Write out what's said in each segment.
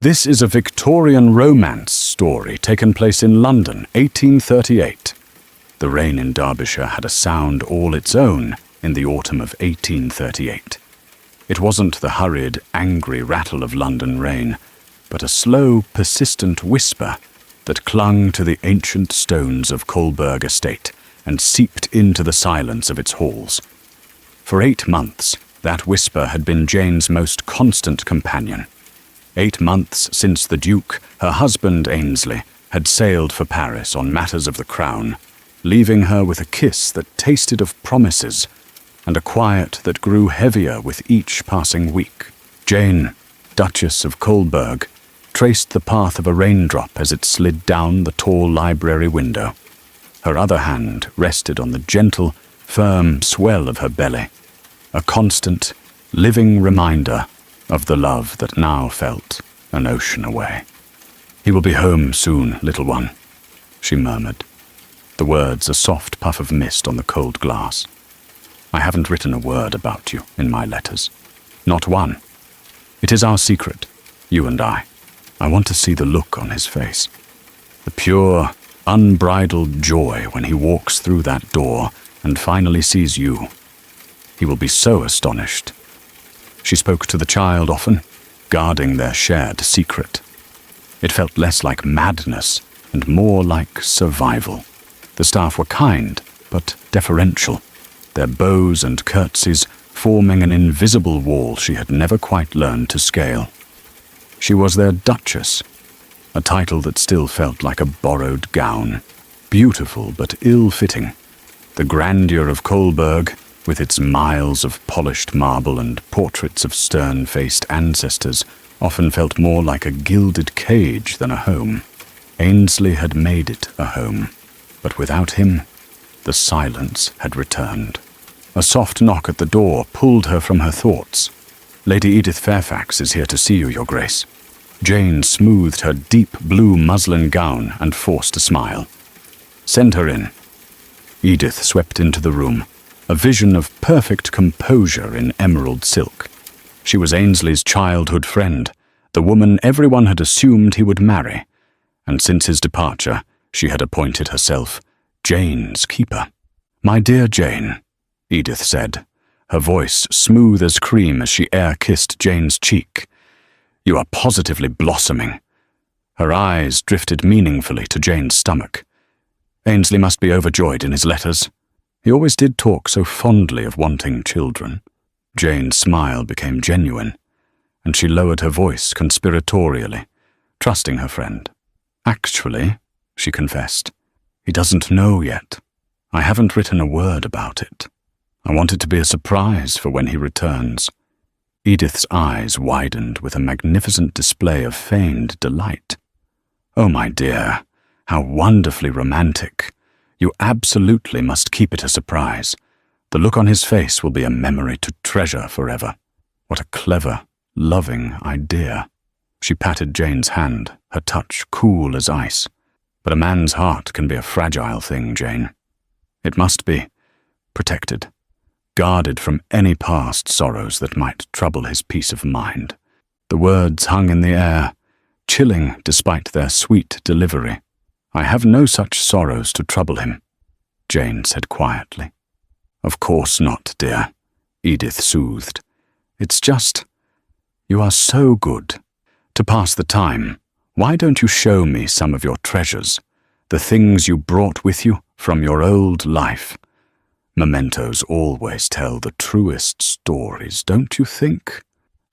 This is a Victorian romance story taken place in London, 1838. The rain in Derbyshire had a sound all its own in the autumn of 1838. It wasn't the hurried, angry rattle of London rain, but a slow, persistent whisper that clung to the ancient stones of Colberg Estate and seeped into the silence of its halls. For 8 months, that whisper had been Jane's most constant companion. 8 months since the Duke, her husband Ainsley, had sailed for Paris on matters of the crown, leaving her with a kiss that tasted of promises and a quiet that grew heavier with each passing week. Jane, Duchess of Colberg, traced the path of a raindrop as it slid down the tall library window. Her other hand rested on the gentle, firm swell of her belly, a constant, living reminder of the love that now felt an ocean away. "He will be home soon, little one," she murmured, the words a soft puff of mist on the cold glass. "I haven't written a word about you in my letters. Not one. It is our secret, you and I. I want to see the look on his face. The pure, unbridled joy when he walks through that door and finally sees you. He will be so astonished." She spoke to the child often, guarding their shared secret. It felt less like madness and more like survival. The staff were kind, but deferential, their bows and curtsies forming an invisible wall she had never quite learned to scale. She was their Duchess, a title that still felt like a borrowed gown, beautiful but ill-fitting. The grandeur of Colberg, with its miles of polished marble and portraits of stern-faced ancestors, often felt more like a gilded cage than a home. Ainsley had made it a home, but without him, the silence had returned. A soft knock at the door pulled her from her thoughts. "Lady Edith Fairfax is here to see you, Your Grace." Jane smoothed her deep blue muslin gown and forced a smile. "Send her in." Edith swept into the room, a vision of perfect composure in emerald silk. She was Ainsley's childhood friend, the woman everyone had assumed he would marry, and since his departure, she had appointed herself Jane's keeper. "My dear Jane," Edith said, her voice smooth as cream as she air-kissed Jane's cheek. "You are positively blossoming." Her eyes drifted meaningfully to Jane's stomach. Ainsley must be overjoyed in his letters. He always did talk so fondly of wanting children. Jane's smile became genuine, and she lowered her voice conspiratorially, trusting her friend. "Actually," she confessed, "he doesn't know yet. I haven't written a word about it. I want it to be a surprise for when he returns." Edith's eyes widened with a magnificent display of feigned delight. "Oh, my dear, how wonderfully romantic. You absolutely must keep it a surprise. The look on his face will be a memory to treasure forever. What a clever, loving idea." She patted Jane's hand, her touch cool as ice. "But a man's heart can be a fragile thing, Jane. It must be protected, guarded from any past sorrows that might trouble his peace of mind." The words hung in the air, chilling despite their sweet delivery. "I have no such sorrows to trouble him," Jane said quietly. "Of course not, dear," Edith soothed. "It's just, you are so good. To pass the time, why don't you show me some of your treasures, the things you brought with you from your old life? Mementos always tell the truest stories, don't you think?"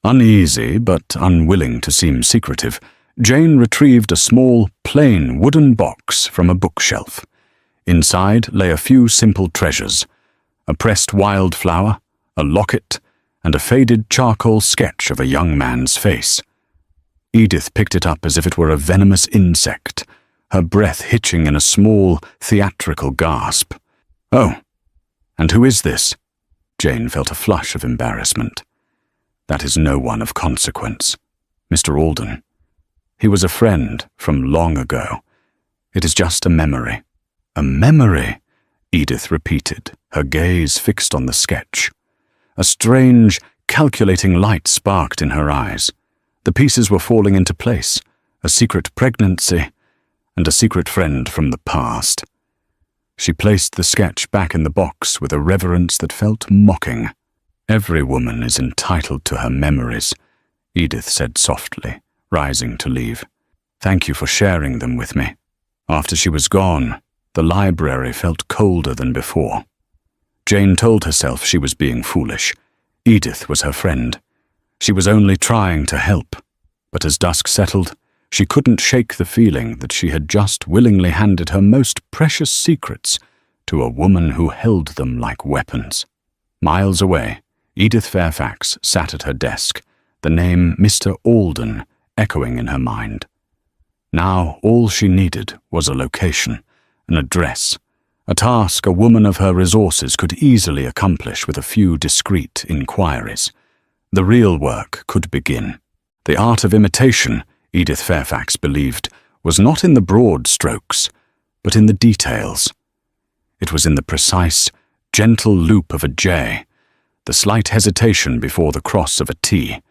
Uneasy but unwilling to seem secretive, Jane retrieved a small, plain wooden box from a bookshelf. Inside lay a few simple treasures: a pressed wildflower, a locket, and a faded charcoal sketch of a young man's face. Edith picked it up as if it were a venomous insect, her breath hitching in a small, theatrical gasp. "Oh, and who is this?" Jane felt a flush of embarrassment. "That is no one of consequence. Mr. Alden. He was a friend from long ago. It is just a memory." "A memory," Edith repeated, her gaze fixed on the sketch. A strange, calculating light sparked in her eyes. The pieces were falling into place, a secret pregnancy and a secret friend from the past. She placed the sketch back in the box with a reverence that felt mocking. "Every woman is entitled to her memories," Edith said softly, rising to leave. "Thank you for sharing them with me." After she was gone, the library felt colder than before. Jane told herself she was being foolish. Edith was her friend. She was only trying to help. But as dusk settled, she couldn't shake the feeling that she had just willingly handed her most precious secrets to a woman who held them like weapons. Miles away, Edith Fairfax sat at her desk, the name Mr. Alden echoing in her mind. Now all she needed was a location, an address, a task a woman of her resources could easily accomplish with a few discreet inquiries. The real work could begin. The art of imitation, Edith Fairfax believed, was not in the broad strokes, but in the details. It was in the precise, gentle loop of a J, the slight hesitation before the cross of a T,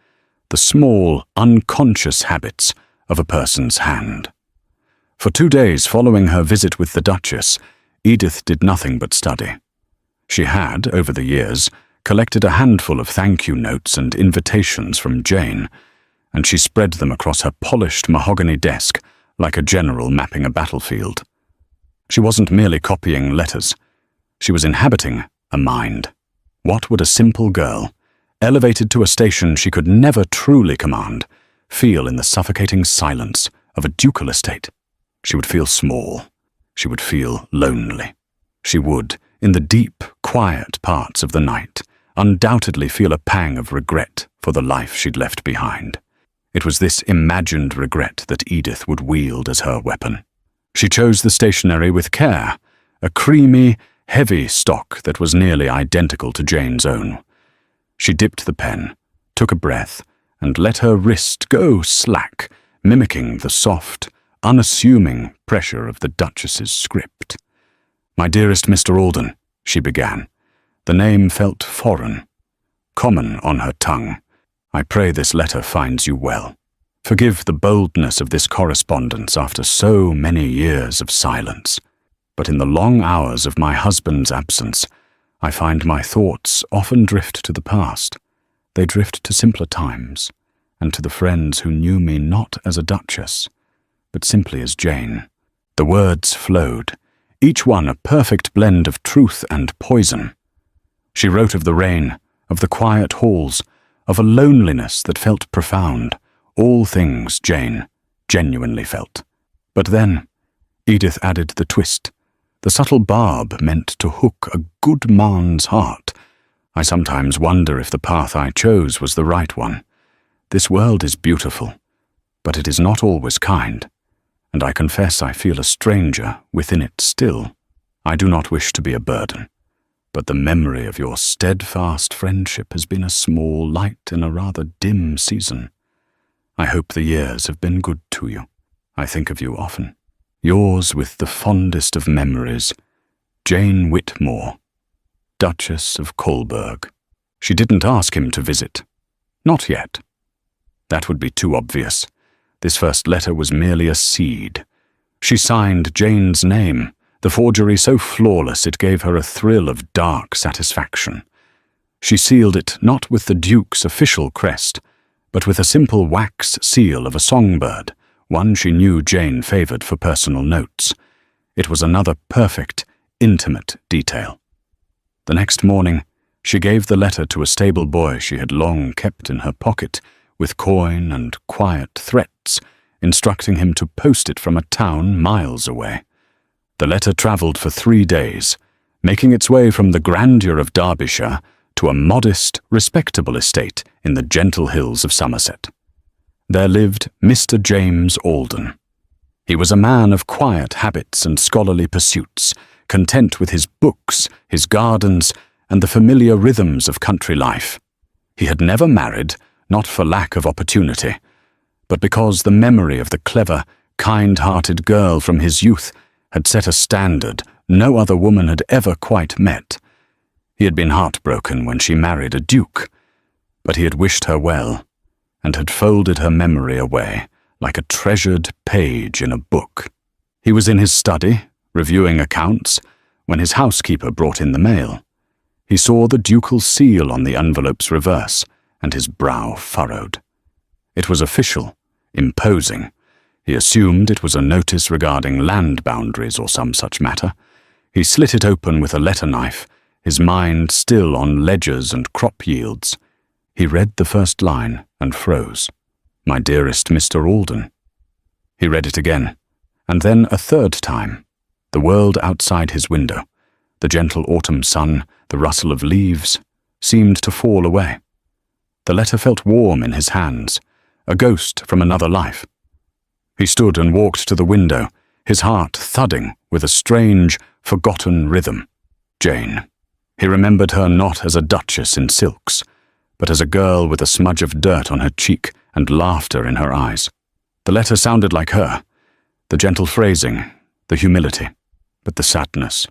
the small, unconscious habits of a person's hand. For 2 days following her visit with the Duchess, Edith did nothing but study. She had, over the years, collected a handful of thank-you notes and invitations from Jane, and she spread them across her polished mahogany desk like a general mapping a battlefield. She wasn't merely copying letters. She was inhabiting a mind. What would a simple girl, elevated to a station she could never truly command, feel in the suffocating silence of a ducal estate? She would feel small. She would feel lonely. She would, in the deep, quiet parts of the night, undoubtedly feel a pang of regret for the life she'd left behind. It was this imagined regret that Edith would wield as her weapon. She chose the stationery with care, a creamy, heavy stock that was nearly identical to Jane's own. She dipped the pen, took a breath, and let her wrist go slack, mimicking the soft, unassuming pressure of the Duchess's script. "My dearest Mr. Alden," she began. The name felt foreign, common on her tongue. "I pray this letter finds you well. Forgive the boldness of this correspondence after so many years of silence. But in the long hours of my husband's absence, I find my thoughts often drift to the past. They drift to simpler times, and to the friends who knew me not as a duchess, but simply as Jane." The words flowed, each one a perfect blend of truth and poison. She wrote of the rain, of the quiet halls, of a loneliness that felt profound, all things Jane genuinely felt. But then, Edith added the twist. The subtle barb meant to hook a good man's heart. "I sometimes wonder if the path I chose was the right one. This world is beautiful, but it is not always kind, and I confess I feel a stranger within it still. I do not wish to be a burden, but the memory of your steadfast friendship has been a small light in a rather dim season. I hope the years have been good to you. I think of you often. Yours with the fondest of memories, Jane Whitmore, Duchess of Colberg." She didn't ask him to visit. Not yet. That would be too obvious. This first letter was merely a seed. She signed Jane's name, the forgery so flawless it gave her a thrill of dark satisfaction. She sealed it not with the Duke's official crest, but with a simple wax seal of a songbird, one she knew Jane favored for personal notes. It was another perfect, intimate detail. The next morning, she gave the letter to a stable boy she had long kept in her pocket, with coin and quiet threats, instructing him to post it from a town miles away. The letter travelled for 3 days, making its way from the grandeur of Derbyshire to a modest, respectable estate in the gentle hills of Somerset. There lived Mr. James Alden. He was a man of quiet habits and scholarly pursuits, content with his books, his gardens, and the familiar rhythms of country life. He had never married, not for lack of opportunity, but because the memory of the clever, kind-hearted girl from his youth had set a standard no other woman had ever quite met. He had been heartbroken when she married a duke, but he had wished her well, and had folded her memory away like a treasured page in a book. He was in his study, reviewing accounts, when his housekeeper brought in the mail. He saw the ducal seal on the envelope's reverse, and his brow furrowed. It was official, imposing. He assumed it was a notice regarding land boundaries or some such matter. He slit it open with a letter knife, his mind still on ledgers and crop yields. He read the first line and froze. "My dearest Mr. Alden." He read it again, and then a third time. The world outside his window, the gentle autumn sun, the rustle of leaves, seemed to fall away. The letter felt warm in his hands, a ghost from another life. He stood and walked to the window, his heart thudding with a strange, forgotten rhythm. Jane. He remembered her not as a duchess in silks, but as a girl with a smudge of dirt on her cheek and laughter in her eyes. The letter sounded like her, the gentle phrasing, the humility, but the sadness.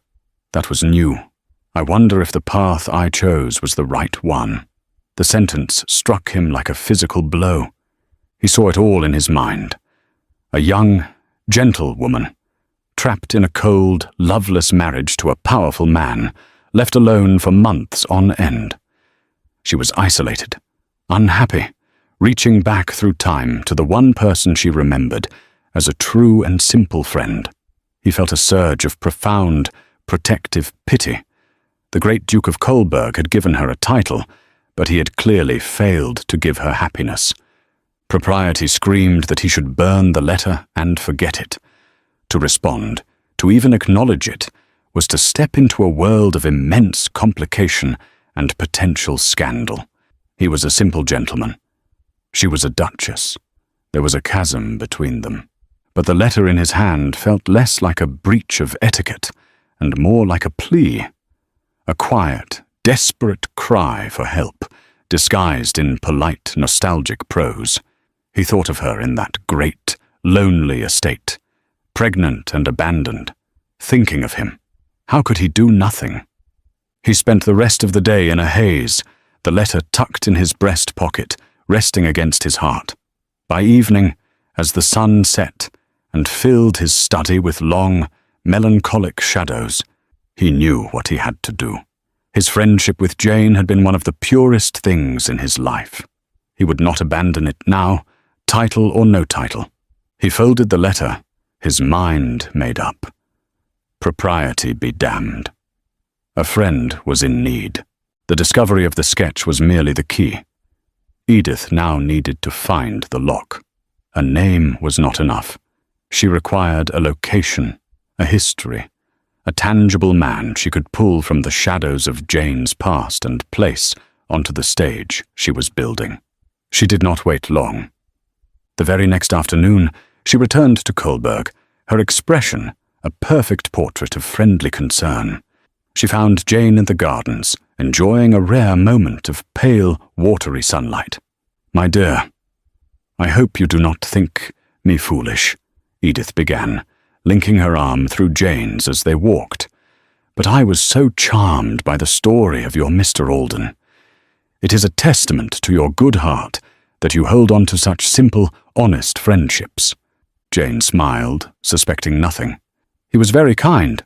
That was new. I wonder if the path I chose was the right one. The sentence struck him like a physical blow. He saw it all in his mind. A young, gentle woman, trapped in a cold, loveless marriage to a powerful man, left alone for months on end. She was isolated, unhappy, reaching back through time to the one person she remembered as a true and simple friend. He felt a surge of profound, protective pity. The great Duke of Kolberg had given her a title, but he had clearly failed to give her happiness. Propriety screamed that he should burn the letter and forget it. To respond, to even acknowledge it, was to step into a world of immense complication and potential scandal. He was a simple gentleman. She was a duchess. There was a chasm between them. But the letter in his hand felt less like a breach of etiquette and more like a plea. A quiet, desperate cry for help, disguised in polite, nostalgic prose. He thought of her in that great, lonely estate, pregnant and abandoned, thinking of him. How could he do nothing? He spent the rest of the day in a haze, the letter tucked in his breast pocket, resting against his heart. By evening, as the sun set and filled his study with long, melancholic shadows, he knew what he had to do. His friendship with Jane had been one of the purest things in his life. He would not abandon it now, title or no title. He folded the letter, his mind made up. Propriety be damned. A friend was in need. The discovery of the sketch was merely the key. Edith now needed to find the lock. A name was not enough. She required a location, a history, a tangible man she could pull from the shadows of Jane's past and place onto the stage she was building. She did not wait long. The very next afternoon, she returned to Kolberg, her expression a perfect portrait of friendly concern. She found Jane in the gardens, enjoying a rare moment of pale, watery sunlight. "My dear, I hope you do not think me foolish," Edith began, linking her arm through Jane's as they walked. "But I was so charmed by the story of your Mr. Alden. It is a testament to your good heart that you hold on to such simple, honest friendships." Jane smiled, suspecting nothing. "He was very kind."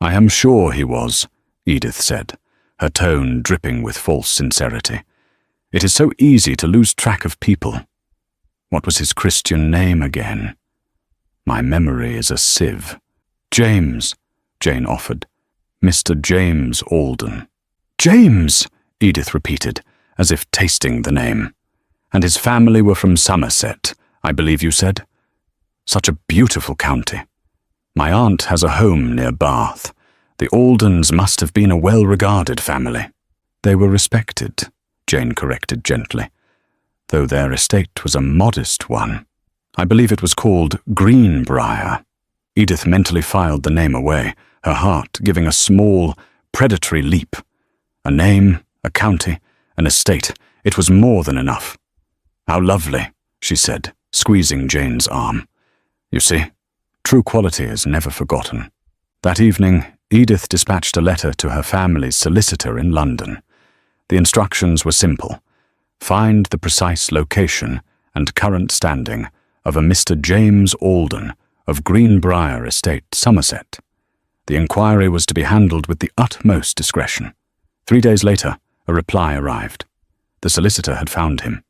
"I am sure he was," Edith said, her tone dripping with false sincerity. "It is so easy to lose track of people. What was his Christian name again? My memory is a sieve." "James," Jane offered. "Mr. James Alden." "James," Edith repeated, as if tasting the name. "And his family were from Somerset, I believe you said? Such a beautiful county. My aunt has a home near Bath. The Aldens must have been a well-regarded family." "They were respected," Jane corrected gently, "though their estate was a modest one. I believe it was called Greenbrier." Edith mentally filed the name away, her heart giving a small, predatory leap. A name, a county, an estate. It was more than enough. "How lovely," she said, squeezing Jane's arm. "You see, true quality is never forgotten." That evening, Edith dispatched a letter to her family's solicitor in London. The instructions were simple. Find the precise location and current standing of a Mr. James Alden of Greenbrier Estate, Somerset. The inquiry was to be handled with the utmost discretion. 3 days later, a reply arrived. The solicitor had found him.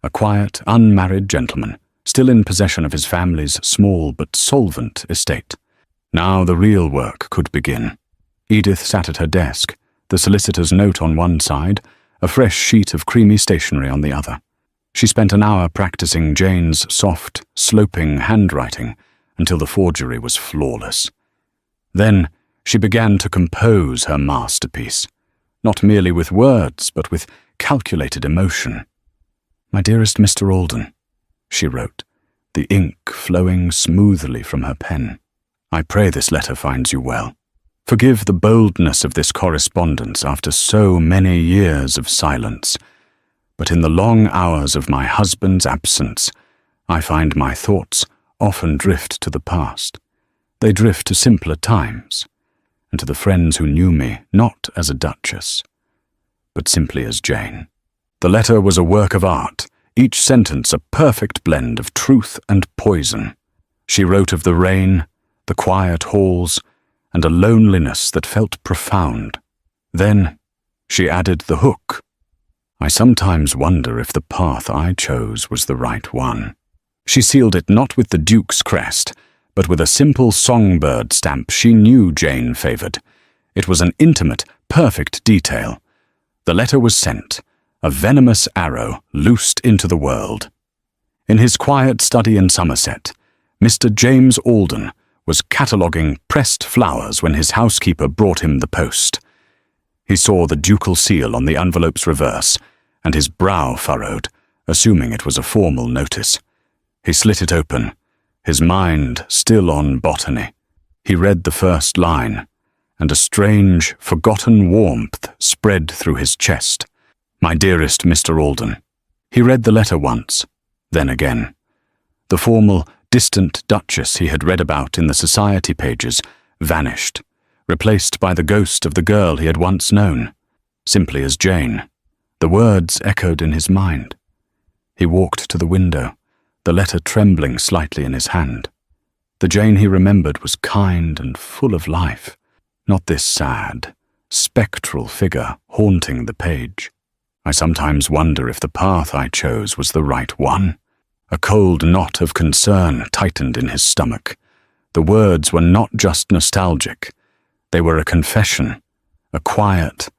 A quiet, unmarried gentleman, still in possession of his family's small but solvent estate. Now the real work could begin. Edith sat at her desk, the solicitor's note on one side, a fresh sheet of creamy stationery on the other. She spent an hour practicing Jane's soft, sloping handwriting until the forgery was flawless. Then she began to compose her masterpiece, not merely with words, but with calculated emotion. "My dearest Mr. Alden," she wrote, the ink flowing smoothly from her pen. "I pray this letter finds you well. Forgive the boldness of this correspondence after so many years of silence, but in the long hours of my husband's absence, I find my thoughts often drift to the past. They drift to simpler times, and to the friends who knew me not as a duchess, but simply as Jane." The letter was a work of art, each sentence a perfect blend of truth and poison. She wrote of the rain, the quiet halls, and a loneliness that felt profound. Then she added the hook. "I sometimes wonder if the path I chose was the right one." She sealed it not with the Duke's crest, but with a simple songbird stamp she knew Jane favoured. It was an intimate, perfect detail. The letter was sent, a venomous arrow loosed into the world. In his quiet study in Somerset, Mr. James Alden was cataloguing pressed flowers when his housekeeper brought him the post. He saw the ducal seal on the envelope's reverse, and his brow furrowed, assuming it was a formal notice. He slit it open, his mind still on botany. He read the first line, and a strange, forgotten warmth spread through his chest. "My dearest Mr. Alden." He read the letter once, then again. The formal, distant Duchess he had read about in the society pages vanished, replaced by the ghost of the girl he had once known, simply as Jane. The words echoed in his mind. He walked to the window, the letter trembling slightly in his hand. The Jane he remembered was kind and full of life, not this sad, spectral figure haunting the page. "I sometimes wonder if the path I chose was the right one." A cold knot of concern tightened in his stomach. The words were not just nostalgic. They were a confession, a quiet,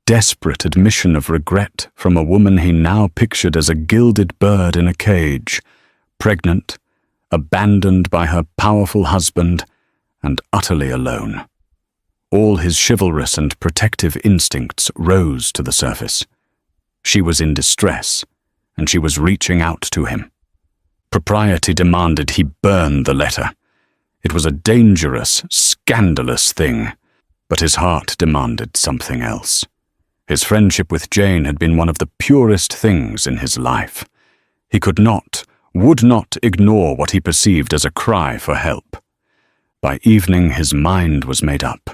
desperate admission of regret from a woman he now pictured as a gilded bird in a cage, pregnant, abandoned by her powerful husband, and utterly alone. All his chivalrous and protective instincts rose to the surface. She was in distress, and she was reaching out to him. Propriety demanded he burn the letter. It was a dangerous, scandalous thing, but his heart demanded something else. His friendship with Jane had been one of the purest things in his life. He could not, would not ignore what he perceived as a cry for help. By evening his mind was made up.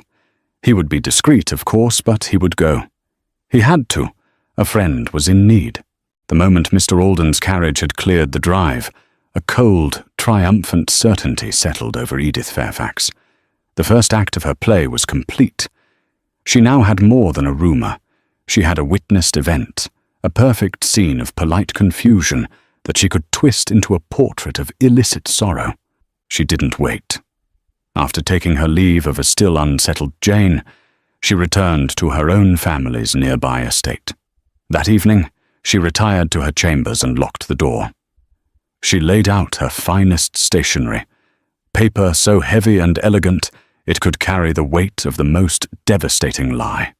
He would be discreet, of course, but he would go. He had to. A friend was in need. The moment Mr. Alden's carriage had cleared the drive, a cold, triumphant certainty settled over Edith Fairfax. The first act of her play was complete. She now had more than a rumour. She had a witnessed event, a perfect scene of polite confusion that she could twist into a portrait of illicit sorrow. She didn't wait. After taking her leave of a still unsettled Jane, she returned to her own family's nearby estate. That evening, she retired to her chambers and locked the door. She laid out her finest stationery, paper so heavy and elegant it could carry the weight of the most devastating lie.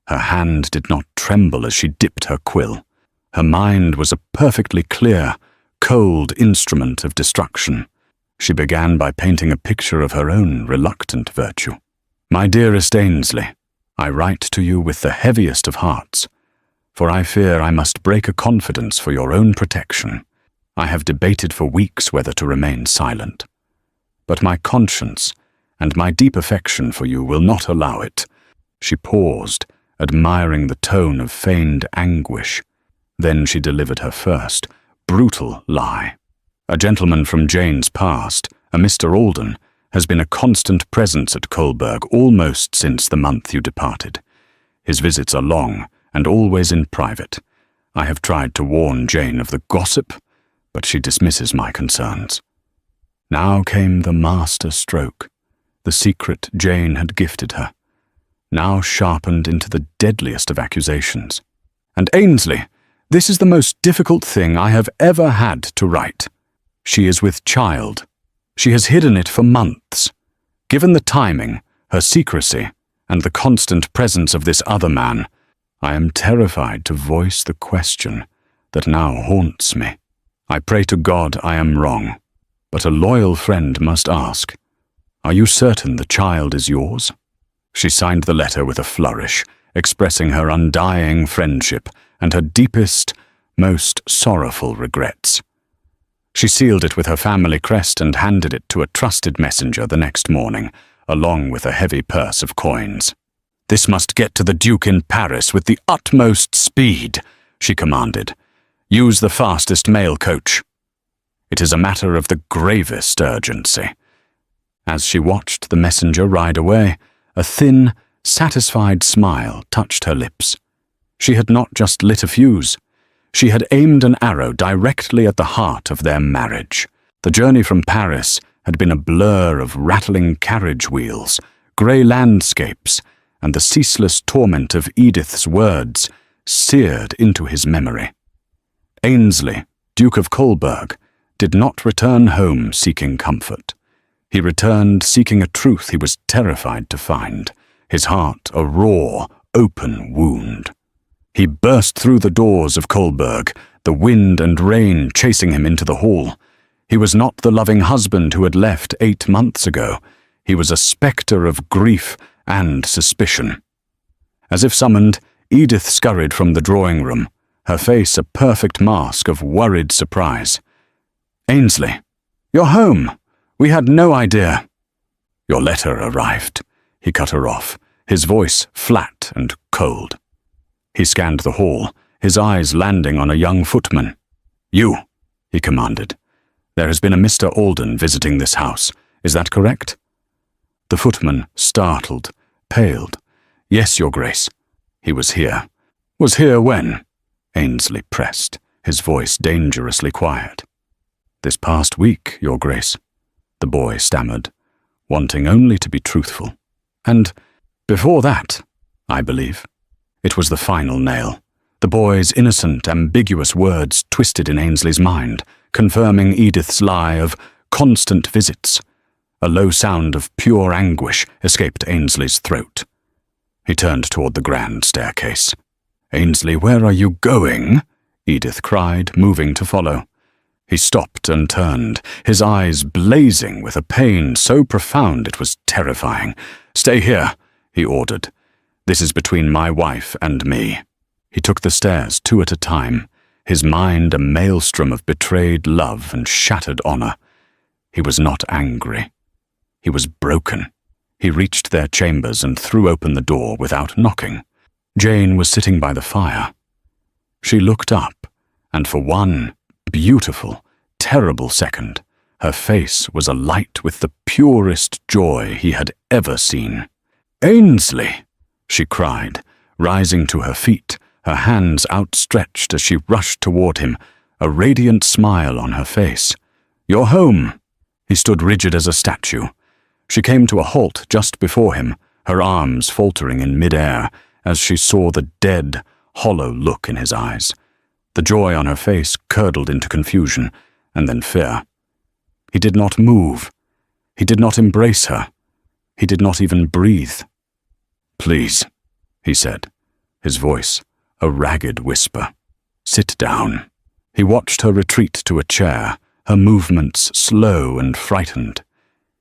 Her hand did not tremble as she dipped her quill. Her mind was a perfectly clear, cold instrument of destruction. She began by painting a picture of her own reluctant virtue. "My dearest Ainsley, I write to you with the heaviest of hearts, for I fear I must break a confidence for your own protection. I have debated for weeks whether to remain silent. But my conscience and my deep affection for you will not allow it." She paused, admiring the tone of feigned anguish. Then she delivered her first, brutal lie. A gentleman from Jane's past, a Mr. Alden, has been a constant presence at Kolberg almost since the month you departed. His visits are long and always in private. I have tried to warn Jane of the gossip, but she dismisses my concerns. Now came the master stroke, the secret Jane had gifted her, now sharpened into the deadliest of accusations. And Ainsley, this is the most difficult thing I have ever had to write. She is with child. She has hidden it for months. Given the timing, her secrecy, and the constant presence of this other man, I am terrified to voice the question that now haunts me. I pray to God I am wrong, but a loyal friend must ask, are you certain the child is yours? She signed the letter with a flourish, expressing her undying friendship and her deepest, most sorrowful regrets. She sealed it with her family crest and handed it to a trusted messenger the next morning, along with a heavy purse of coins. "This must get to the Duke in Paris with the utmost speed," she commanded. "Use the fastest mail coach. It is a matter of the gravest urgency." As she watched the messenger ride away, a thin, satisfied smile touched her lips. She had not just lit a fuse. She had aimed an arrow directly at the heart of their marriage. The journey from Paris had been a blur of rattling carriage wheels, grey landscapes, and the ceaseless torment of Edith's words seared into his memory. Ainsley, Duke of Kolberg, did not return home seeking comfort. He returned seeking a truth he was terrified to find, his heart a raw, open wound. He burst through the doors of Kolberg, the wind and rain chasing him into the hall. He was not the loving husband who had left 8 months ago. He was a spectre of grief and suspicion. As if summoned, Edith scurried from the drawing room, her face a perfect mask of worried surprise. "Ainsley, you're home. We had no idea." "Your letter arrived," he cut her off, his voice flat and cold. He scanned the hall, his eyes landing on a young footman. "You," he commanded. "There has been a Mr. Alden visiting this house. Is that correct?" The footman, startled, paled. "Yes, Your Grace. He was here." "Was here when?" Ainsley pressed, his voice dangerously quiet. "This past week, Your Grace," the boy stammered, wanting only to be truthful. "And before that, I believe." It was the final nail. The boy's innocent, ambiguous words twisted in Ainsley's mind, confirming Edith's lie of constant visits. A low sound of pure anguish escaped Ainsley's throat. He turned toward the grand staircase. "Ainsley, where are you going?" Edith cried, moving to follow. He stopped and turned, his eyes blazing with a pain so profound it was terrifying. "Stay here," he ordered. "This is between my wife and me." He took the stairs 2 at a time, his mind a maelstrom of betrayed love and shattered honor. He was not angry. He was broken. He reached their chambers and threw open the door without knocking. Jane was sitting by the fire. She looked up, and for one beautiful, terrible second, her face was alight with the purest joy he had ever seen. "Ainsley!" she cried, rising to her feet, her hands outstretched as she rushed toward him, a radiant smile on her face. "You're home!" He stood rigid as a statue. She came to a halt just before him, her arms faltering in mid-air as she saw the dead, hollow look in his eyes. The joy on her face curdled into confusion, and then fear. He did not move. He did not embrace her. He did not even breathe. "Please," he said, his voice a ragged whisper. "Sit down." He watched her retreat to a chair, her movements slow and frightened.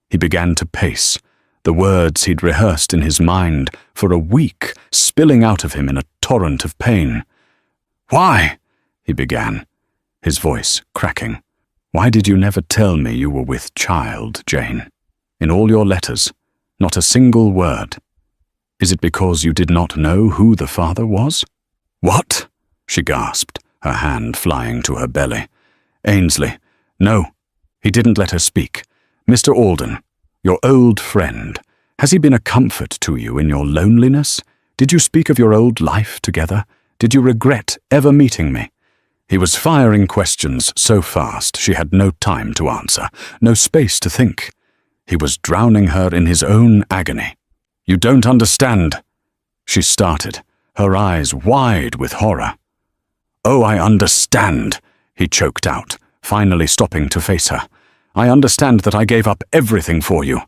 He began to pace, the words he'd rehearsed in his mind for a week spilling out of him in a torrent of pain. "Why?" he began, his voice cracking. "Why did you never tell me you were with child, Jane? In all your letters, not a single word. Is it because you did not know who the father was?" "What?" she gasped, her hand flying to her belly. Ainsley. No, he didn't let her speak. Mr. Alden, your old friend, has he been a comfort to you in your loneliness? Did you speak of your old life together? Did you regret ever meeting me? He was firing questions so fast she had no time to answer, no space to think. He was drowning her in his own agony. You don't understand. She started, her eyes wide with horror. Oh, I understand, he choked out, finally stopping to face her. I understand that I gave up everything for you.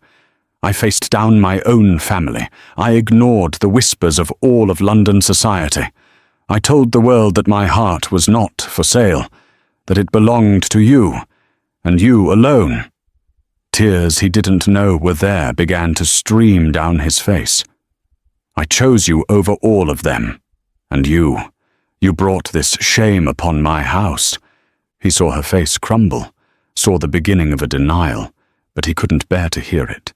I faced down my own family. I ignored the whispers of all of London society. I told the world that my heart was not for sale, that it belonged to you, and you alone. Tears he didn't know were there began to stream down his face. I chose you over all of them, and you brought this shame upon my house. He saw her face crumble, saw the beginning of a denial, but he couldn't bear to hear it.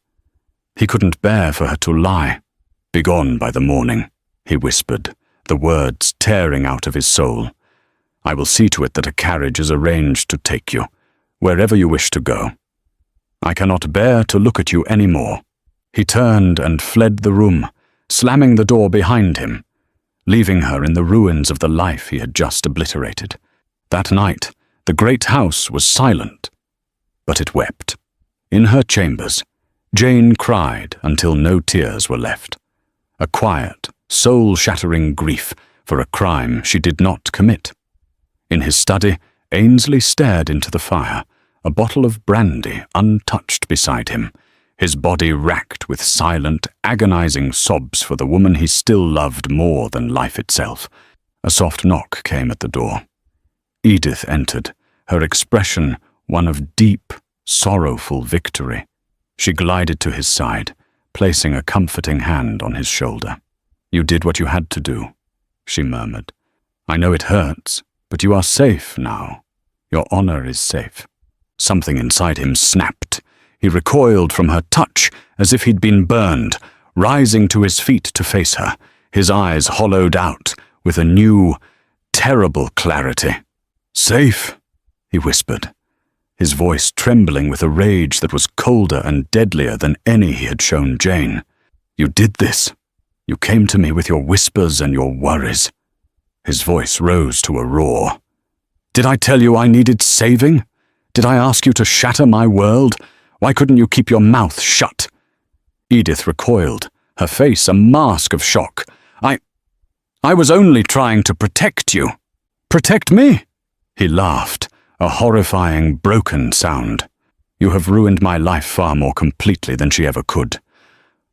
He couldn't bear for her to lie. Begone by the morning, he whispered, the words tearing out of his soul. I will see to it that a carriage is arranged to take you, wherever you wish to go. I cannot bear to look at you any more. He turned and fled the room, slamming the door behind him, leaving her in the ruins of the life he had just obliterated. That night, the great house was silent, but it wept. In her chambers, Jane cried until no tears were left. A quiet, soul-shattering grief for a crime she did not commit. In his study, Ainsley stared into the fire, a bottle of brandy untouched beside him, his body racked with silent, agonizing sobs for the woman he still loved more than life itself. A soft knock came at the door. Edith entered, her expression one of deep, sorrowful victory. She glided to his side, placing a comforting hand on his shoulder. You did what you had to do, she murmured. I know it hurts, but you are safe now. Your honor is safe. Something inside him snapped. He recoiled from her touch as if he'd been burned, rising to his feet to face her, his eyes hollowed out with a new, terrible clarity. Safe, he whispered, his voice trembling with a rage that was colder and deadlier than any he had shown Jane. You did this. You came to me with your whispers and your worries. His voice rose to a roar. Did I tell you I needed saving? Did I ask you to shatter my world? Why couldn't you keep your mouth shut? Edith recoiled, her face a mask of shock. I was only trying to protect you. Protect me? He laughed, a horrifying, broken sound. You have ruined my life far more completely than she ever could.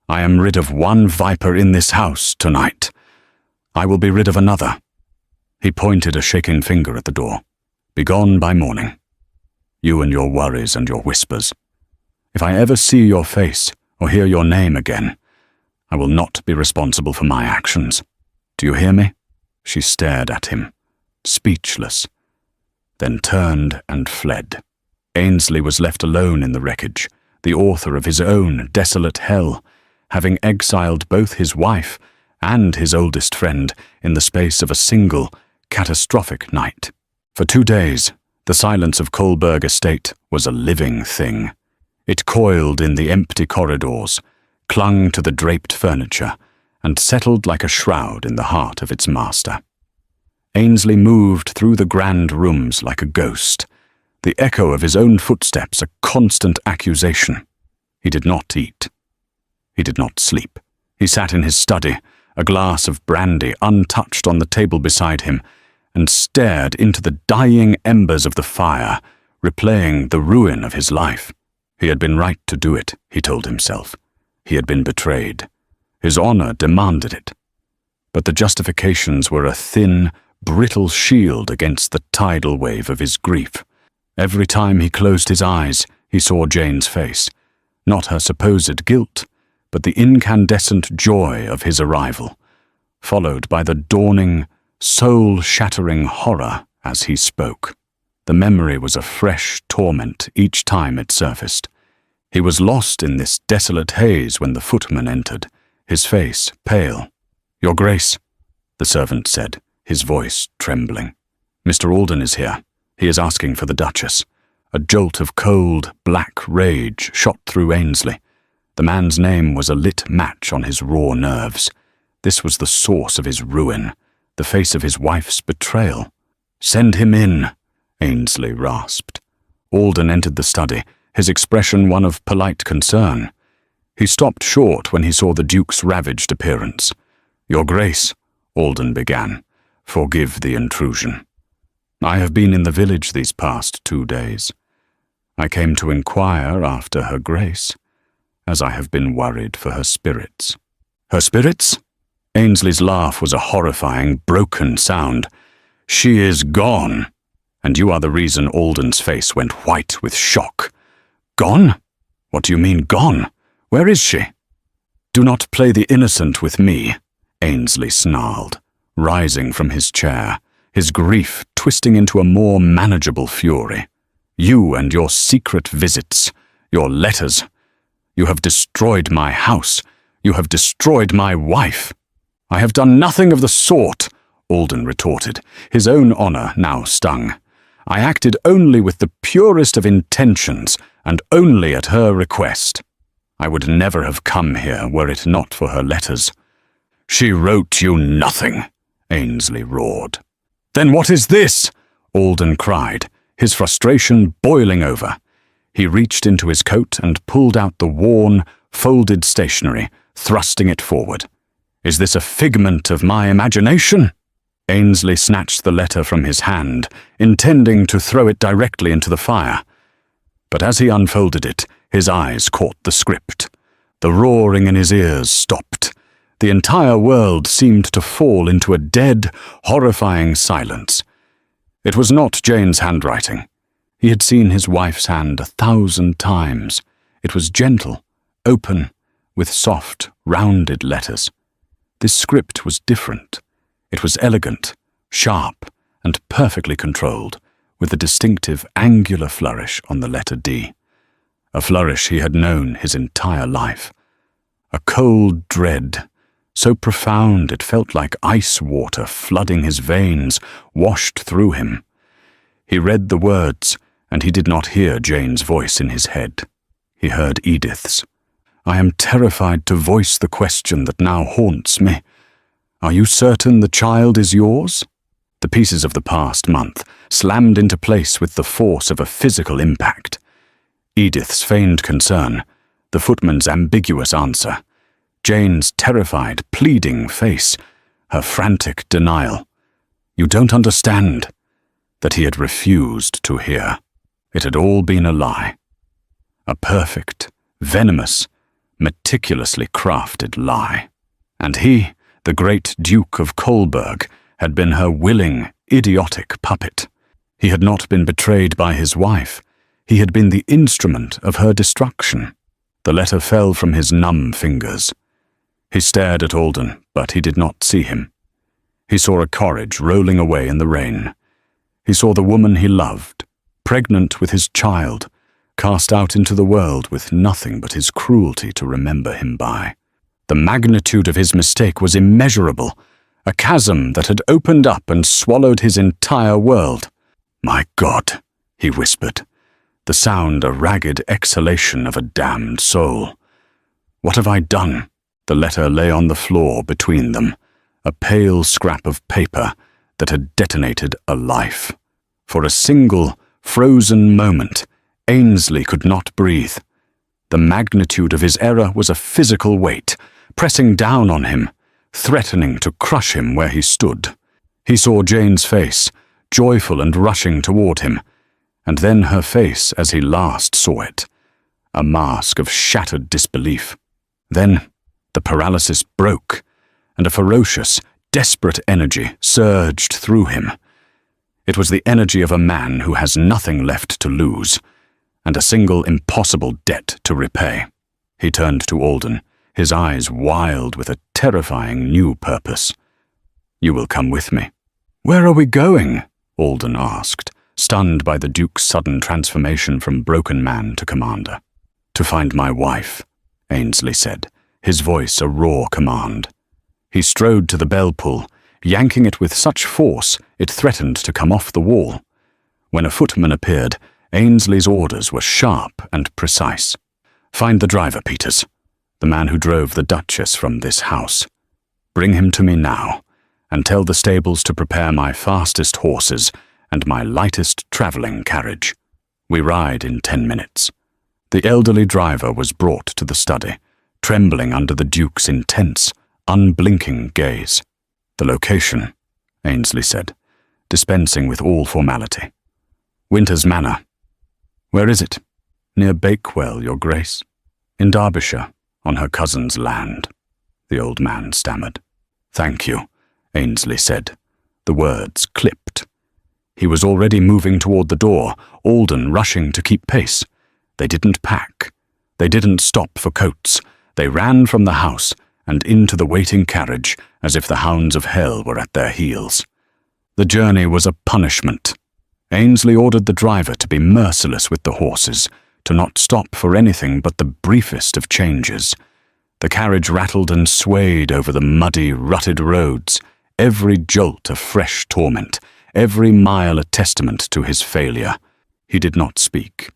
I am rid of one viper in this house tonight. I will be rid of another. He pointed a shaking finger at the door. Begone by morning. You and your worries and your whispers. If I ever see your face or hear your name again, I will not be responsible for my actions. Do you hear me? She stared at him, speechless, then turned and fled. Ainsley was left alone in the wreckage, the author of his own desolate hell, having exiled both his wife and his oldest friend in the space of a single, catastrophic night. For 2 days, the silence of Colberg Estate was a living thing. It coiled in the empty corridors, clung to the draped furniture, and settled like a shroud in the heart of its master. Ainsley moved through the grand rooms like a ghost, the echo of his own footsteps a constant accusation. He did not eat. He did not sleep. He sat in his study, a glass of brandy untouched on the table beside him, and stared into the dying embers of the fire, replaying the ruin of his life. He had been right to do it, he told himself. He had been betrayed. His honor demanded it. But the justifications were a thin, brittle shield against the tidal wave of his grief. Every time he closed his eyes, he saw Jane's face, not her supposed guilt, but the incandescent joy of his arrival, followed by the dawning, soul-shattering horror as he spoke. The memory was a fresh torment each time it surfaced. He was lost in this desolate haze when the footman entered, his face pale. "Your Grace," the servant said, his voice trembling. "Mr. Alden is here. He is asking for the Duchess. A jolt of cold, black rage shot through Ainsley. The man's name was a lit match on his raw nerves. This was the source of his ruin, the face of his wife's betrayal. "Send him in," Ainsley rasped. Alden entered the study, his expression one of polite concern. He stopped short when he saw the Duke's ravaged appearance. "Your Grace," Alden began, "forgive the intrusion. I have been in the village these past 2 days. I came to inquire after her Grace, as I have been worried for her spirits." "Her spirits?" Ainsley's laugh was a horrifying, broken sound. "She is gone." "And you are the reason." Alden's face went white with shock. "Gone? What do you mean, gone? Where is she?" "Do not play the innocent with me," Ainsley snarled, rising from his chair, his grief twisting into a more manageable fury. "You and your secret visits, your letters. You have destroyed my house. You have destroyed my wife." "I have done nothing of the sort," Alden retorted, his own honor now stung. "I acted only with the purest of intentions, and only at her request. I would never have come here were it not for her letters." "She wrote you nothing," Ainsley roared. "Then what is this?" Alden cried, his frustration boiling over. He reached into his coat and pulled out the worn, folded stationery, thrusting it forward. "Is this a figment of my imagination?" Ainsley snatched the letter from his hand, intending to throw it directly into the fire. But as he unfolded it, his eyes caught the script. The roaring in his ears stopped. The entire world seemed to fall into a dead, horrifying silence. It was not Jane's handwriting. He had seen his wife's hand 1,000 times. It was gentle, open, with soft, rounded letters. This script was different. It was elegant, sharp, and perfectly controlled, with a distinctive angular flourish on the letter D. A flourish he had known his entire life. A cold dread, so profound it felt like ice water flooding his veins, washed through him. He read the words, and he did not hear Jane's voice in his head. He heard Edith's. "I am terrified to voice the question that now haunts me. Are you certain the child is yours?" The pieces of the past month slammed into place with the force of a physical impact. Edith's feigned concern, the footman's ambiguous answer, Jane's terrified, pleading face, her frantic denial. "You don't understand," that he had refused to hear. It had all been a lie. A perfect, venomous, meticulously crafted lie. And he, the great Duke of Kolberg, had been her willing, idiotic puppet. He had not been betrayed by his wife. He had been the instrument of her destruction. The letter fell from his numb fingers. He stared at Alden, but he did not see him. He saw a carriage rolling away in the rain. He saw the woman he loved, pregnant with his child, cast out into the world with nothing but his cruelty to remember him by. The magnitude of his mistake was immeasurable, a chasm that had opened up and swallowed his entire world. "My God," he whispered, the sound a ragged exhalation of a damned soul. "What have I done?" The letter lay on the floor between them, a pale scrap of paper that had detonated a life. For a single, frozen moment, Ainsley could not breathe. The magnitude of his error was a physical weight, pressing down on him, threatening to crush him where he stood. He saw Jane's face, joyful and rushing toward him, and then her face as he last saw it, a mask of shattered disbelief. Then the paralysis broke, and a ferocious, desperate energy surged through him. It was the energy of a man who has nothing left to lose, and a single impossible debt to repay. He turned to Alden, his eyes wild with a terrifying new purpose. "You will come with me." "Where are we going?" Alden asked, stunned by the Duke's sudden transformation from broken man to commander. "To find my wife," Ainsley said, his voice a raw command. He strode to the bell pull, yanking it with such force it threatened to come off the wall. When a footman appeared, Ainsley's orders were sharp and precise. "Find the driver, Peters, the man who drove the Duchess from this house. Bring him to me now, and tell the stables to prepare my fastest horses and my lightest travelling carriage. We ride in 10 minutes." The elderly driver was brought to the study, trembling under the Duke's intense, unblinking gaze. "The location," Ainsley said, dispensing with all formality. "Winter's Manor." "Where is it?" "Near Bakewell, Your Grace." "In Derbyshire, on her cousin's land," the old man stammered. "Thank you," Ainsley said. The words clipped. He was already moving toward the door, Alden rushing to keep pace. They didn't pack. They didn't stop for coats. They ran from the house and into the waiting carriage as if the hounds of hell were at their heels. The journey was a punishment. Ainsley ordered the driver to be merciless with the horses, to not stop for anything but the briefest of changes. The carriage rattled and swayed over the muddy, rutted roads, every jolt a fresh torment, every mile a testament to his failure. He did not speak.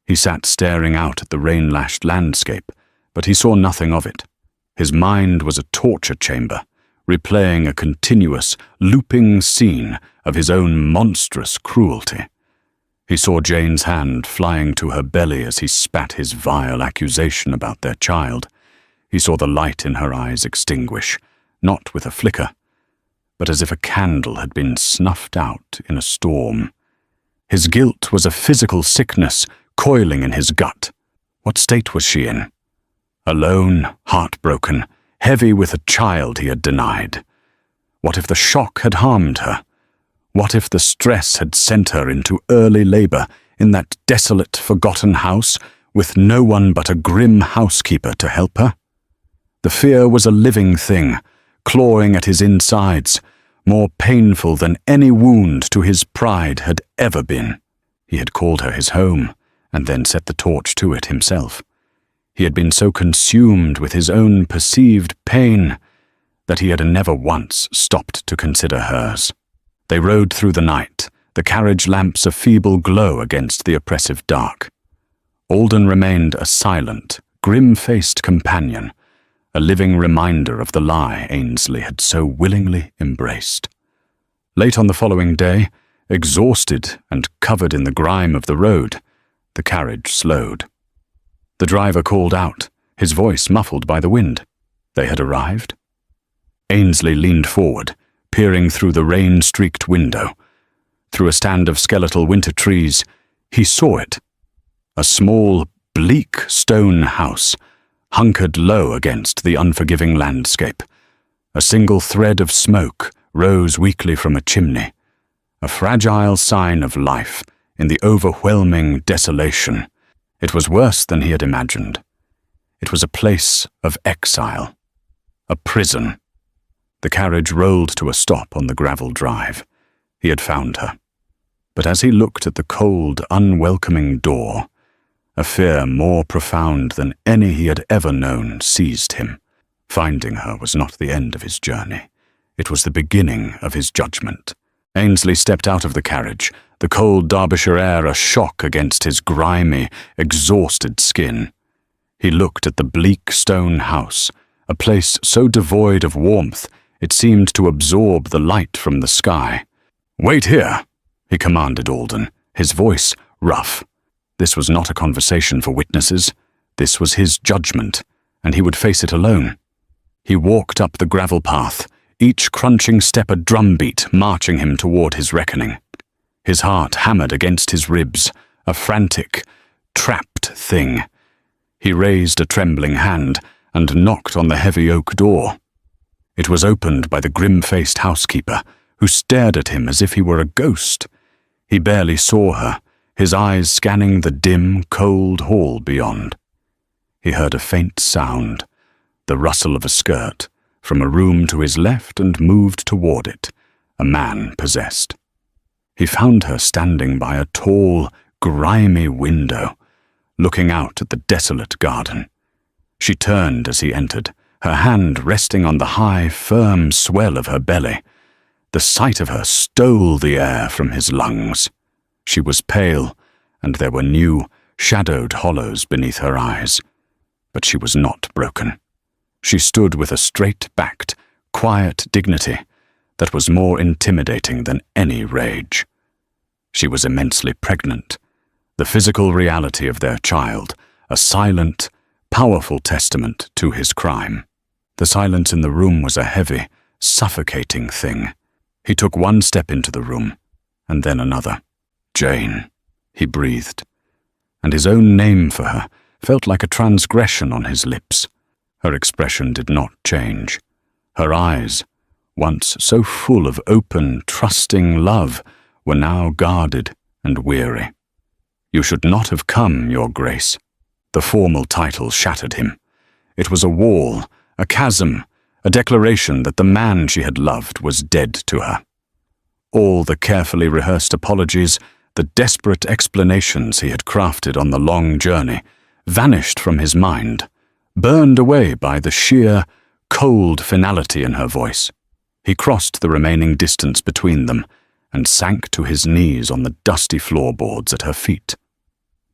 He sat staring out at the rain-lashed landscape, but he saw nothing of it. His mind was a torture chamber, replaying a continuous, looping scene of his own monstrous cruelty. He saw Jane's hand flying to her belly as he spat his vile accusation about their child. He saw the light in her eyes extinguish, not with a flicker, but as if a candle had been snuffed out in a storm. His guilt was a physical sickness coiling in his gut. What state was she in? Alone, heartbroken, heavy with a child he had denied. What if the shock had harmed her? What if the stress had sent her into early labor in that desolate, forgotten house with no one but a grim housekeeper to help her? The fear was a living thing, clawing at his insides, more painful than any wound to his pride had ever been. He had called her his home, and then set the torch to it himself. He had been so consumed with his own perceived pain that he had never once stopped to consider hers. They rode through the night, the carriage lamps a feeble glow against the oppressive dark. Alden remained a silent, grim-faced companion, a living reminder of the lie Ainsley had so willingly embraced. Late on the following day, exhausted and covered in the grime of the road, the carriage slowed. The driver called out, his voice muffled by the wind. They had arrived. Ainsley leaned forward, peering through the rain-streaked window. Through a stand of skeletal winter trees, he saw it. A small, bleak stone house, hunkered low against the unforgiving landscape. A single thread of smoke rose weakly from a chimney, a fragile sign of life in the overwhelming desolation. It was worse than he had imagined. It was a place of exile, a prison. The carriage rolled to a stop on the gravel drive. He had found her. But as he looked at the cold, unwelcoming door, a fear more profound than any he had ever known seized him. Finding her was not the end of his journey. It was the beginning of his judgment. Ainsley stepped out of the carriage, the cold Derbyshire air a shock against his grimy, exhausted skin. He looked at the bleak stone house, a place so devoid of warmth it seemed to absorb the light from the sky. "Wait here," he commanded Alden, his voice rough. This was not a conversation for witnesses. This was his judgment, and he would face it alone. He walked up the gravel path, each crunching step a drumbeat marching him toward his reckoning. His heart hammered against his ribs, a frantic, trapped thing. He raised a trembling hand and knocked on the heavy oak door. It was opened by the grim-faced housekeeper, who stared at him as if he were a ghost. He barely saw her, his eyes scanning the dim, cold hall beyond. He heard a faint sound, the rustle of a skirt, from a room to his left and moved toward it, a man possessed. He found her standing by a tall, grimy window, looking out at the desolate garden. She turned as he entered, her hand resting on the high, firm swell of her belly. The sight of her stole the air from his lungs. She was pale, and there were new, shadowed hollows beneath her eyes. But she was not broken. She stood with a straight-backed, quiet dignity that was more intimidating than any rage. She was immensely pregnant, the physical reality of their child, a silent, powerful testament to his crime. The silence in the room was a heavy, suffocating thing. He took one step into the room, and then another. "Jane," he breathed, and his own name for her felt like a transgression on his lips. Her expression did not change. Her eyes, once so full of open, trusting love, were now guarded and weary. "You should not have come, Your Grace." The formal title shattered him. It was a wall, a chasm, a declaration that the man she had loved was dead to her. All the carefully rehearsed apologies, the desperate explanations he had crafted on the long journey, vanished from his mind, burned away by the sheer, cold finality in her voice. He crossed the remaining distance between them and sank to his knees on the dusty floorboards at her feet.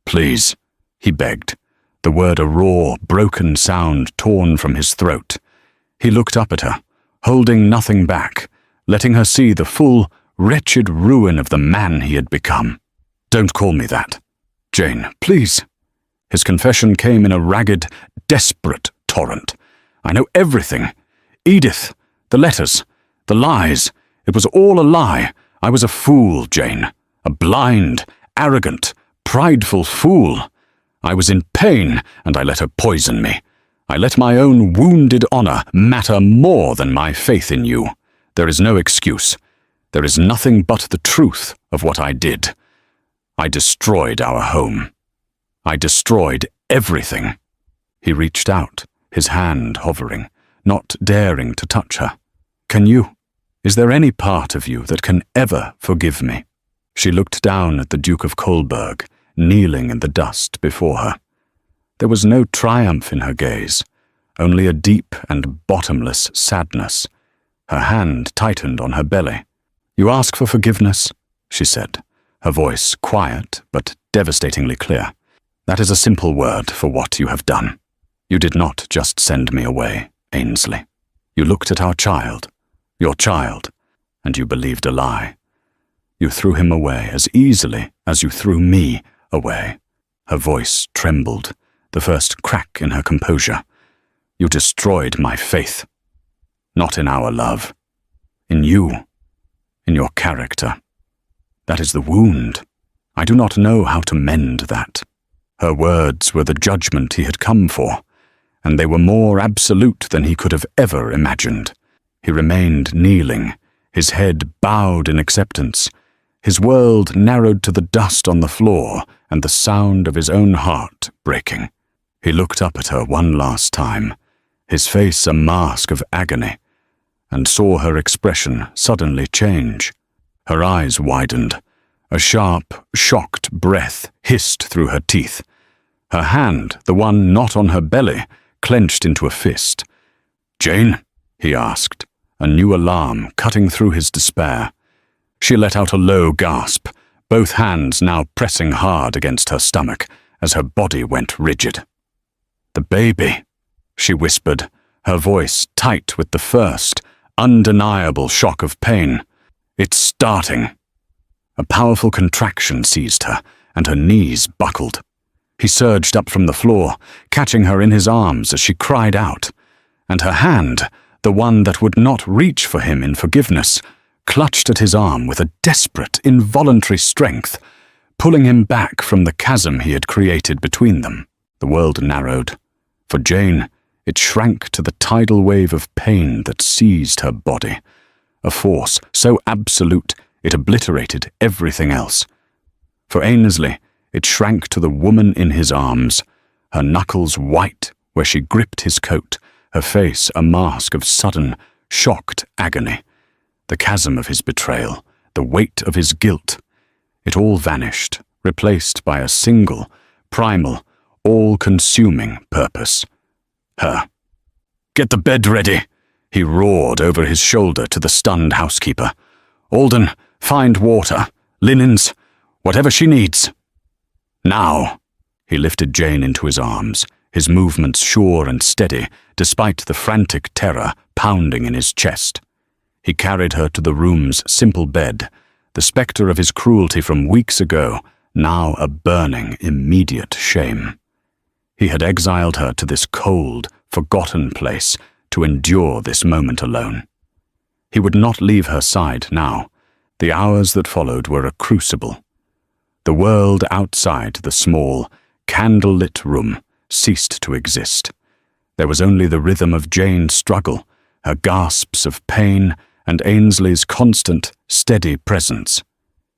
"Please," he begged, the word a raw, broken sound torn from his throat. He looked up at her, holding nothing back, letting her see the full, wretched ruin of the man he had become. "Don't call me that. Jane, please." His confession came in a ragged, desperate torrent. "I know everything. Edith, the letters, the lies. It was all a lie. I was a fool, Jane. A blind, arrogant, prideful fool. I was in pain, and I let her poison me. I let my own wounded honor matter more than my faith in you. There is no excuse. There is nothing but the truth of what I did. I destroyed our home. I destroyed everything." He reached out, his hand hovering, not daring to touch her. "Can you? Is there any part of you that can ever forgive me?" She looked down at the Duke of Kolberg, kneeling in the dust before her. There was no triumph in her gaze, only a deep and bottomless sadness. Her hand tightened on her belly. "You ask for forgiveness?" she said, her voice quiet but devastatingly clear. "That is a simple word for what you have done. You did not just send me away, Ainsley. You looked at our child, your child, and you believed a lie. You threw him away as easily as you threw me away." Her voice trembled, the first crack in her composure. "You destroyed my faith. Not in our love. In you. In your character. That is the wound. I do not know how to mend that." Her words were the judgment he had come for, and they were more absolute than he could have ever imagined. He remained kneeling, his head bowed in acceptance, his world narrowed to the dust on the floor and the sound of his own heart breaking. He looked up at her one last time, his face a mask of agony, and saw her expression suddenly change. Her eyes widened. A sharp, shocked breath hissed through her teeth. Her hand, the one not on her belly, clenched into a fist. "Jane?" he asked, a new alarm cutting through his despair. She let out a low gasp, both hands now pressing hard against her stomach as her body went rigid. "The baby," she whispered, her voice tight with the first, undeniable shock of pain. "It's starting." A powerful contraction seized her, and her knees buckled. He surged up from the floor, catching her in his arms as she cried out, and her hand, the one that would not reach for him in forgiveness, clutched at his arm with a desperate, involuntary strength, pulling him back from the chasm he had created between them. The world narrowed. For Jane, it shrank to the tidal wave of pain that seized her body, a force so absolute it obliterated everything else. For Ainsley, it shrank to the woman in his arms, her knuckles white where she gripped his coat, her face a mask of sudden, shocked agony. The chasm of his betrayal, the weight of his guilt. It all vanished, replaced by a single, primal, all-consuming purpose. Her. "Get the bed ready," he roared over his shoulder to the stunned housekeeper. "Alden, find water, linens. Whatever she needs. Now. He lifted Jane into his arms, his movements sure and steady, despite the frantic terror pounding in his chest. He carried her to the room's simple bed, the spectre of his cruelty from weeks ago, now a burning, immediate shame. He had exiled her to this cold, forgotten place to endure this moment alone. He would not leave her side now. The hours that followed were a crucible. The world outside the small, candle-lit room ceased to exist. There was only the rhythm of Jane's struggle, her gasps of pain, and Ainsley's constant, steady presence.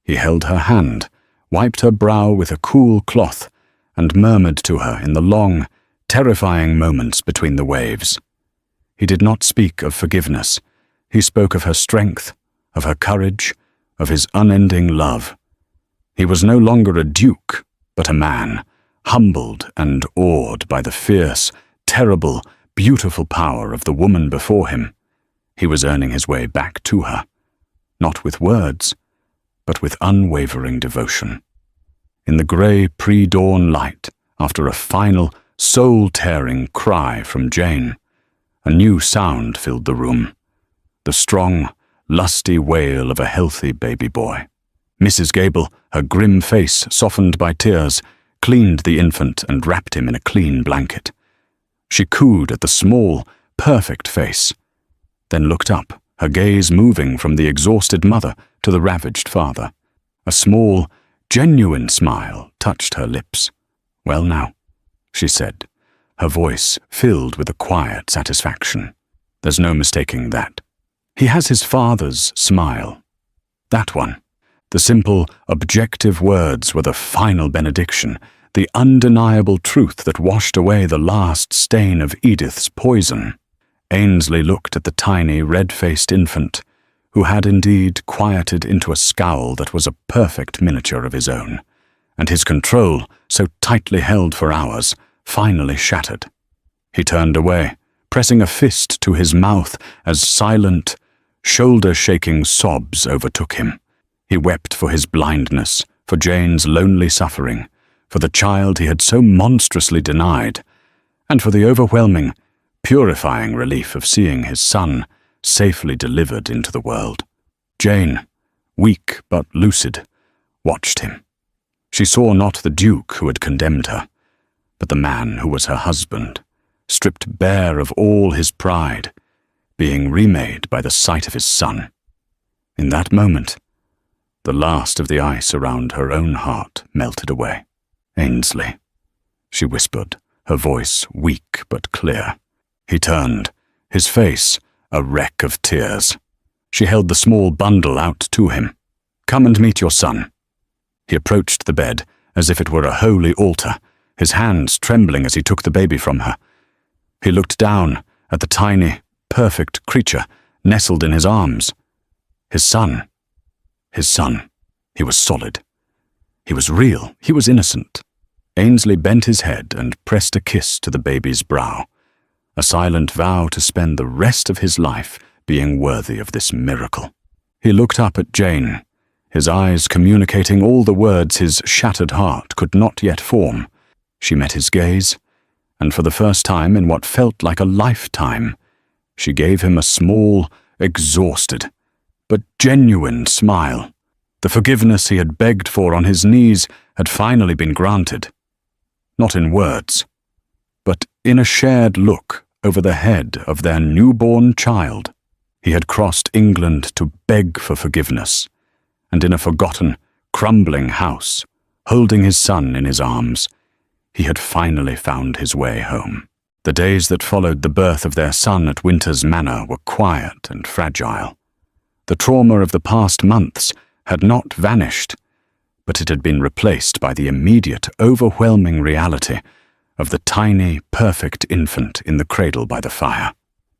He held her hand, wiped her brow with a cool cloth, and murmured to her in the long, terrifying moments between the waves. He did not speak of forgiveness. He spoke of her strength, of her courage, of his unending love. He was no longer a duke, but a man, humbled and awed by the fierce, terrible, beautiful power of the woman before him. He was earning his way back to her, not with words, but with unwavering devotion. In the grey pre-dawn light, after a final, soul-tearing cry from Jane, a new sound filled the room, the strong, lusty wail of a healthy baby boy. Mrs. Gable, her grim face softened by tears, cleaned the infant and wrapped him in a clean blanket. She cooed at the small, perfect face, then looked up, her gaze moving from the exhausted mother to the ravaged father. A small, genuine smile touched her lips. "Well now," she said, her voice filled with a quiet satisfaction. "There's no mistaking that. He has his father's smile. That one. The simple, objective words were the final benediction, the undeniable truth that washed away the last stain of Edith's poison." Ainsley looked at the tiny, red-faced infant, who had indeed quieted into a scowl that was a perfect miniature of his own, and his control, so tightly held for hours, finally shattered. He turned away, pressing a fist to his mouth as silent, shoulder-shaking sobs overtook him. He wept for his blindness, for Jane's lonely suffering, for the child he had so monstrously denied, and for the overwhelming, purifying relief of seeing his son safely delivered into the world. Jane, weak but lucid, watched him. She saw not the duke who had condemned her, but the man who was her husband, stripped bare of all his pride, being remade by the sight of his son. In that moment, the last of the ice around her own heart melted away. "Ainsley," she whispered, her voice weak but clear. He turned, his face a wreck of tears. She held the small bundle out to him. "Come and meet your son." He approached the bed as if it were a holy altar, his hands trembling as he took the baby from her. He looked down at the tiny, perfect creature nestled in his arms. His son. His son. He was solid. He was real. He was innocent. Ainsley bent his head and pressed a kiss to the baby's brow, a silent vow to spend the rest of his life being worthy of this miracle. He looked up at Jane, his eyes communicating all the words his shattered heart could not yet form. She met his gaze, and for the first time in what felt like a lifetime, she gave him a small, exhausted, but genuine smile. The forgiveness he had begged for on his knees had finally been granted. Not in words, but in a shared look over the head of their newborn child. He had crossed England to beg for forgiveness, and in a forgotten, crumbling house, holding his son in his arms, he had finally found his way home. The days that followed the birth of their son at Winter's Manor were quiet and fragile. The trauma of the past months had not vanished, but it had been replaced by the immediate, overwhelming reality of the tiny, perfect infant in the cradle by the fire.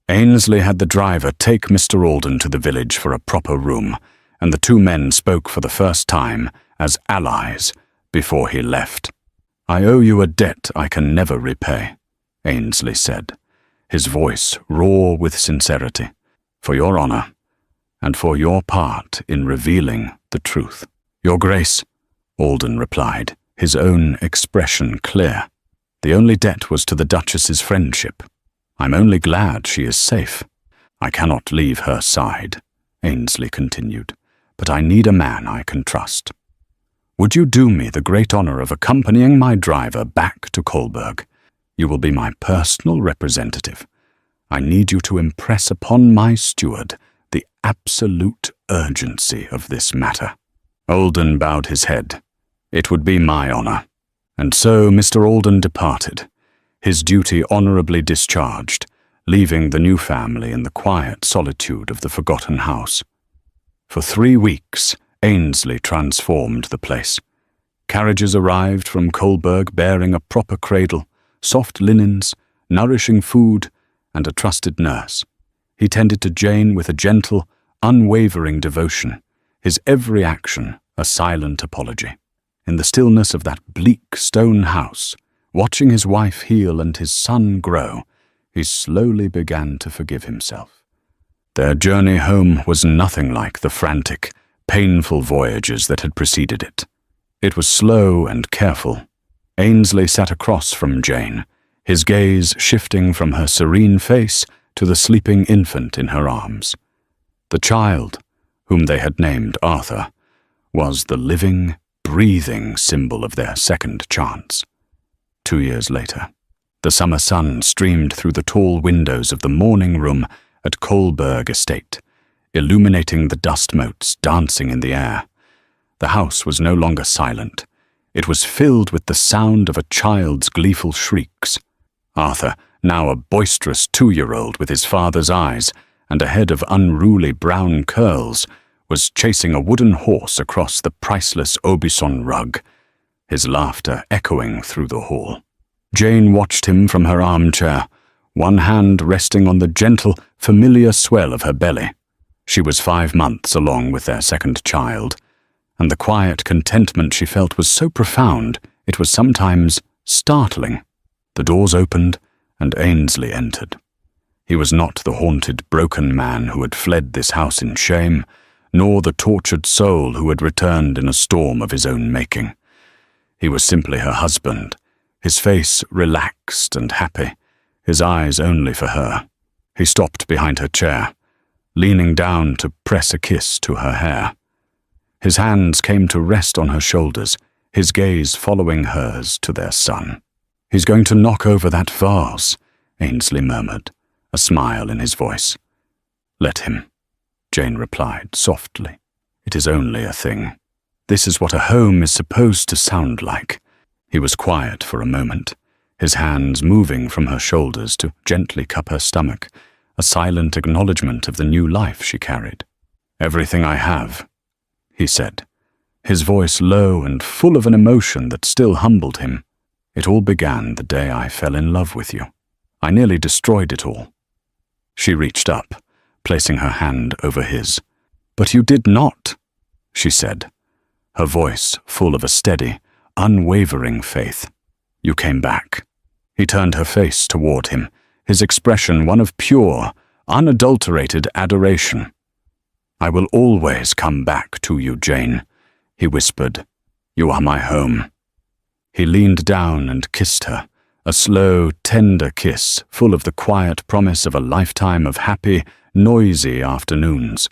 Ainsley had the driver take Mr. Alden to the village for a proper room, and the two men spoke for the first time as allies before he left. "I owe you a debt I can never repay," Ainsley said, his voice raw with sincerity, "for your honor and for your part in revealing the truth. Your Grace, Alden replied, his own expression clear. The only debt was to the Duchess's friendship. I'm only glad she is safe. I cannot leave her side, Ainsley continued, but I need a man I can trust. Would you do me the great honor of accompanying my driver back to Kolberg? You will be my personal representative. I need you to impress upon my steward the absolute urgency of this matter. Alden bowed his head. It would be my honor. And so Mr. Alden departed, his duty honorably discharged, leaving the new family in the quiet solitude of the forgotten house. For 3 weeks, Ainsley transformed the place. Carriages arrived from Kolberg bearing a proper cradle, soft linens, nourishing food, and a trusted nurse. He tended to Jane with a gentle, unwavering devotion, his every action a silent apology. In the stillness of that bleak stone house, watching his wife heal and his son grow, he slowly began to forgive himself. Their journey home was nothing like the frantic, painful voyages that had preceded it. It was slow and careful. Ainsley sat across from Jane, his gaze shifting from her serene face to the sleeping infant in her arms. The child, whom they had named Arthur, was the living, breathing symbol of their second chance. 2 years later, the summer sun streamed through the tall windows of the morning room at Kolberg Estate, illuminating the dust motes dancing in the air. The house was no longer silent. It was filled with the sound of a child's gleeful shrieks. Arthur, now a boisterous 2-year-old with his father's eyes and a head of unruly brown curls, was chasing a wooden horse across the priceless Aubusson rug, his laughter echoing through the hall. Jane watched him from her armchair, one hand resting on the gentle, familiar swell of her belly. She was 5 months along with their second child, and the quiet contentment she felt was so profound it was sometimes startling. The doors opened, and Ainsley entered. He was not the haunted, broken man who had fled this house in shame, nor the tortured soul who had returned in a storm of his own making. He was simply her husband, his face relaxed and happy, his eyes only for her. He stopped behind her chair, leaning down to press a kiss to her hair. His hands came to rest on her shoulders, his gaze following hers to their son. "He's going to knock over that vase," Ainsley murmured, a smile in his voice. "Let him," Jane replied softly. "It is only a thing. This is what a home is supposed to sound like." He was quiet for a moment, his hands moving from her shoulders to gently cup her stomach, a silent acknowledgement of the new life she carried. "Everything I have," he said, his voice low and full of an emotion that still humbled him. "It all began the day I fell in love with you. I nearly destroyed it all." She reached up, placing her hand over his. "But you did not," she said, her voice full of a steady, unwavering faith. "You came back." He turned her face toward him, his expression one of pure, unadulterated adoration. "I will always come back to you, Jane," he whispered. "You are my home." He leaned down and kissed her, a slow, tender kiss full of the quiet promise of a lifetime of happy, noisy afternoons.